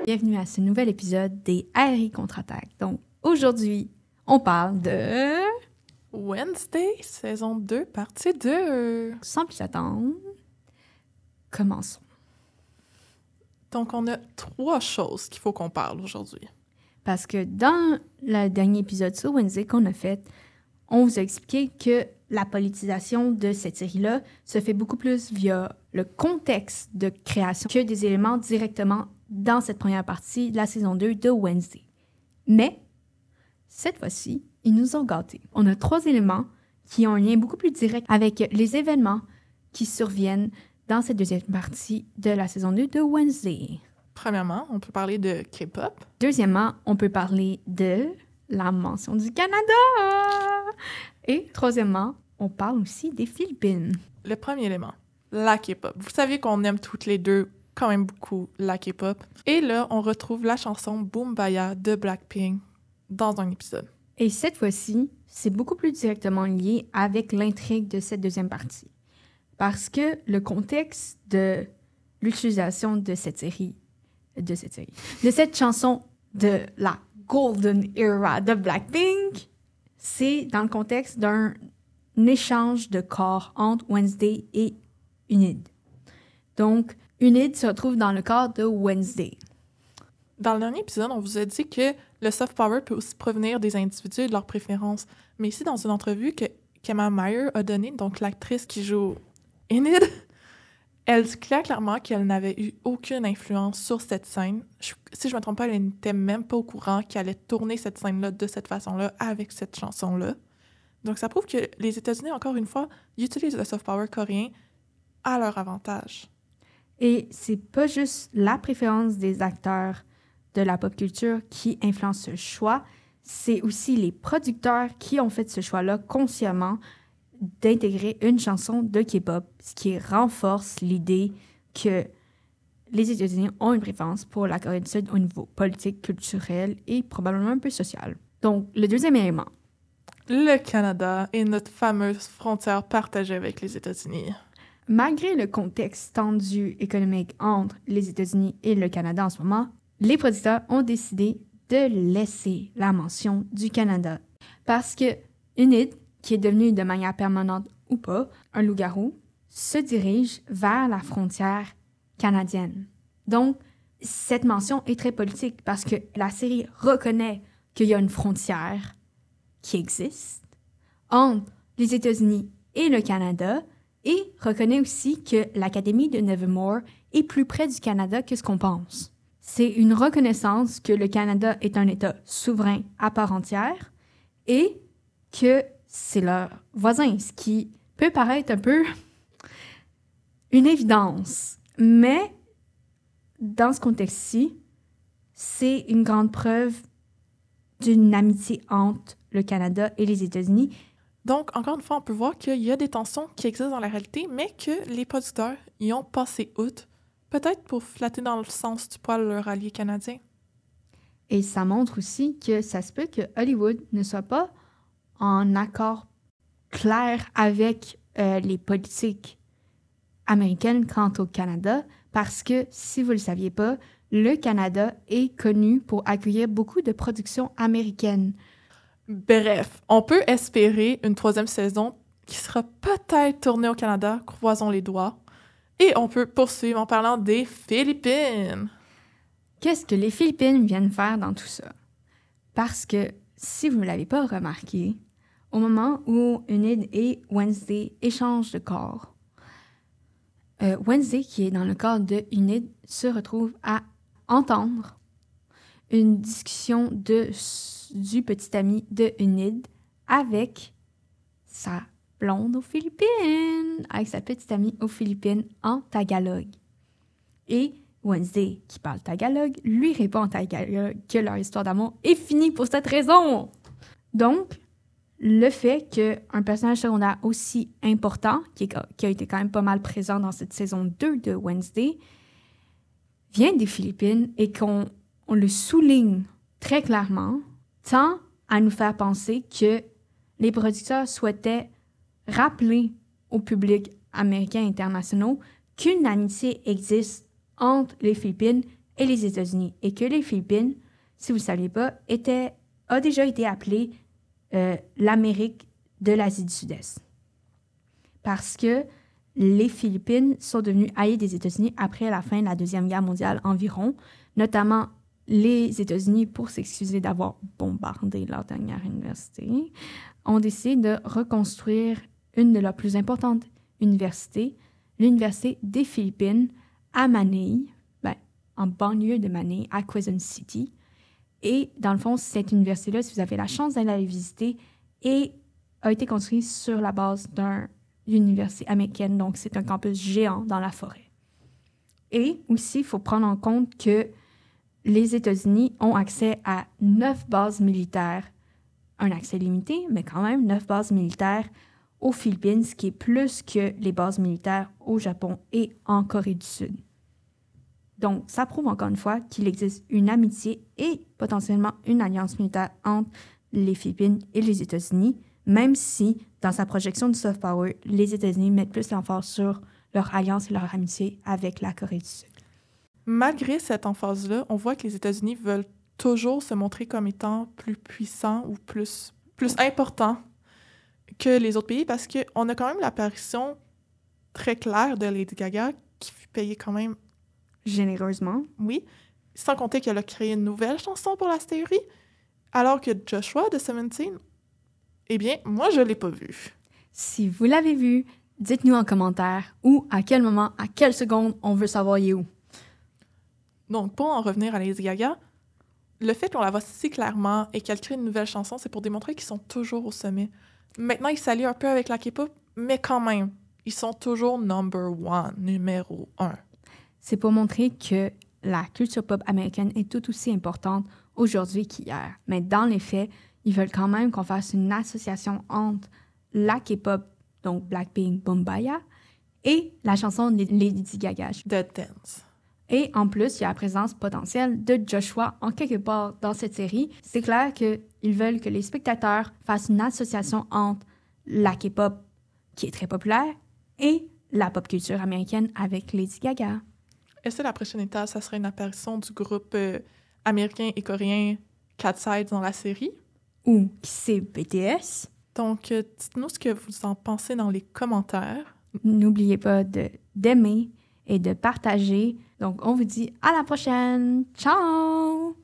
Bienvenue à ce nouvel épisode des Harry contre-attaque. Donc, aujourd'hui, on parle de... Wednesday, saison 2, partie 2. Sans plus attendre, commençons. Donc, on a 3 choses qu'il faut qu'on parle aujourd'hui. Parce que dans le dernier épisode sur Wednesday qu'on a fait, on vous a expliqué que la politisation de cette série-là se fait beaucoup plus via le contexte de création que des éléments directement dans cette première partie de la saison 2 de Wednesday. Mais, cette fois-ci, ils nous ont gâtés. On a 3 éléments qui ont un lien beaucoup plus direct avec les événements qui surviennent dans cette deuxième partie de la saison 2 de Wednesday. Premièrement, on peut parler de K-pop. Deuxièmement, on peut parler de la mention du Canada. Et troisièmement, on parle aussi des Philippines. Le premier élément, la K-pop. Vous savez qu'on aime toutes les deux quand même beaucoup la K-pop. Et là, on retrouve la chanson Boom Baya de Blackpink dans un épisode. Et cette fois-ci, c'est beaucoup plus directement lié avec l'intrigue de cette deuxième partie. Parce que le contexte de l'utilisation de cette chanson de la Golden Era de Blackpink, c'est dans le contexte d'un échange de corps entre Wednesday et Enid. Donc, Enid se retrouve dans le corps de Wednesday. Dans le dernier épisode, on vous a dit que le soft power peut aussi provenir des individus et de leurs préférences. Mais ici, dans une entrevue que Kemma Meyer a donnée, donc l'actrice qui joue Enid, elle dit clairement qu'elle n'avait eu aucune influence sur cette scène. Si je ne me trompe pas, elle n'était même pas au courant qu'elle allait tourner cette scène-là de cette façon-là avec cette chanson-là. Donc, ça prouve que les États-Unis, encore une fois, ils utilisent le soft power coréen à leur avantage. Et c'est pas juste la préférence des acteurs de la pop culture qui influence ce choix, c'est aussi les producteurs qui ont fait ce choix-là consciemment d'intégrer une chanson de K-pop, ce qui renforce l'idée que les États-Unis ont une préférence pour la Corée du Sud au niveau politique, culturel et probablement un peu social. Donc, le deuxième élément. Le Canada et notre fameuse frontière partagée avec les États-Unis. Malgré le contexte tendu économique entre les États-Unis et le Canada en ce moment, les producteurs ont décidé de laisser la mention du Canada. Parce que Enid, qui est devenu de manière permanente ou pas un loup-garou, se dirige vers la frontière canadienne. Donc, cette mention est très politique parce que la série reconnaît qu'il y a une frontière qui existe entre les États-Unis et le Canada et reconnaît aussi que l'Académie de Nevermore est plus près du Canada que ce qu'on pense. C'est une reconnaissance que le Canada est un État souverain à part entière et que c'est leur voisin, ce qui peut paraître un peu une évidence. Mais dans ce contexte-ci, c'est une grande preuve d'une amitié entre le Canada et les États-Unis. Donc, encore une fois, on peut voir qu'il y a des tensions qui existent dans la réalité, mais que les producteurs y ont passé outre, peut-être pour flatter dans le sens du poil leur allié canadien. Et ça montre aussi que ça se peut que Hollywood ne soit pas en accord clair avec les politiques américaines quant au Canada, parce que, si vous ne le saviez pas, le Canada est connu pour accueillir beaucoup de productions américaines. Bref, on peut espérer une 3e saison qui sera peut-être tournée au Canada, croisons les doigts. Et on peut poursuivre en parlant des Philippines. Qu'est-ce que les Philippines viennent faire dans tout ça? Parce que, si vous ne l'avez pas remarqué, au moment où Enid et Wednesday échangent de corps, Wednesday, qui est dans le corps de Enid, se retrouve à entendre une discussion du petit ami de Enid avec sa blonde aux Philippines, avec sa petite amie aux Philippines en tagalog. Et Wednesday, qui parle tagalog, lui répond en tagalog que leur histoire d'amour est finie pour cette raison. Donc, le fait qu'un personnage secondaire aussi important, qui a été quand même pas mal présent dans cette saison 2 de Wednesday, vient des Philippines et qu'on le souligne très clairement, tend à nous faire penser que les producteurs souhaitaient rappeler au public américain et international qu'une amitié existe entre les Philippines et les États-Unis et que les Philippines, si vous ne saviez pas, a déjà été appelée l'Amérique de l'Asie du Sud-Est. Parce que les Philippines sont devenues alliées des États-Unis après la fin de la Deuxième Guerre mondiale environ, notamment les États-Unis, pour s'excuser d'avoir bombardé leur dernière université, ont décidé de reconstruire une de leurs plus importantes universités, l'Université des Philippines à Manille, en banlieue de Manille, à Quezon City. Et dans le fond, cette université-là, si vous avez la chance d'aller la visiter, a été construite sur la base d'une université américaine, donc c'est un campus géant dans la forêt. Et aussi, il faut prendre en compte que les États-Unis ont accès à 9 bases militaires, un accès limité, mais quand même 9 bases militaires aux Philippines, ce qui est plus que les bases militaires au Japon et en Corée du Sud. Donc, ça prouve encore une fois qu'il existe une amitié et potentiellement une alliance militaire entre les Philippines et les États-Unis, même si, dans sa projection du soft power, les États-Unis mettent plus l'emphase sur leur alliance et leur amitié avec la Corée du Sud. Malgré cette emphase-là, on voit que les États-Unis veulent toujours se montrer comme étant plus puissants ou plus importants que les autres pays parce qu'on a quand même l'apparition très claire de Lady Gaga qui fut payée quand même généreusement. Oui, sans compter qu'elle a créé une nouvelle chanson pour la série, alors que Joshua de Seventeen, eh bien, moi, je l'ai pas vu. Si vous l'avez vu, dites-nous en commentaire ou à quel moment, à quelle seconde, on veut savoir il est où. Donc, pour en revenir à Lady Gaga, le fait qu'on la voit si clairement et qu'elle crée une nouvelle chanson, c'est pour démontrer qu'ils sont toujours au sommet. Maintenant, ils s'allient un peu avec la K-pop, mais quand même, ils sont toujours numéro 1. C'est pour montrer que la culture pop américaine est tout aussi importante aujourd'hui qu'hier. Mais dans les faits, ils veulent quand même qu'on fasse une association entre la K-pop, donc Blackpink, Boombayah, et la chanson de Lady Gaga. The Dance. Et en plus, il y a la présence potentielle de Joshua en quelque part dans cette série. C'est clair qu'ils veulent que les spectateurs fassent une association entre la K-pop, qui est très populaire, et la pop culture américaine avec Lady Gaga. Est-ce que la prochaine étape, ça serait une apparition du groupe américain et coréen Cat Sides dans la série? Ou qui c'est BTS? Donc, dites-nous ce que vous en pensez dans les commentaires. N'oubliez pas d'aimer et de partager. Donc, on vous dit à la prochaine. Ciao!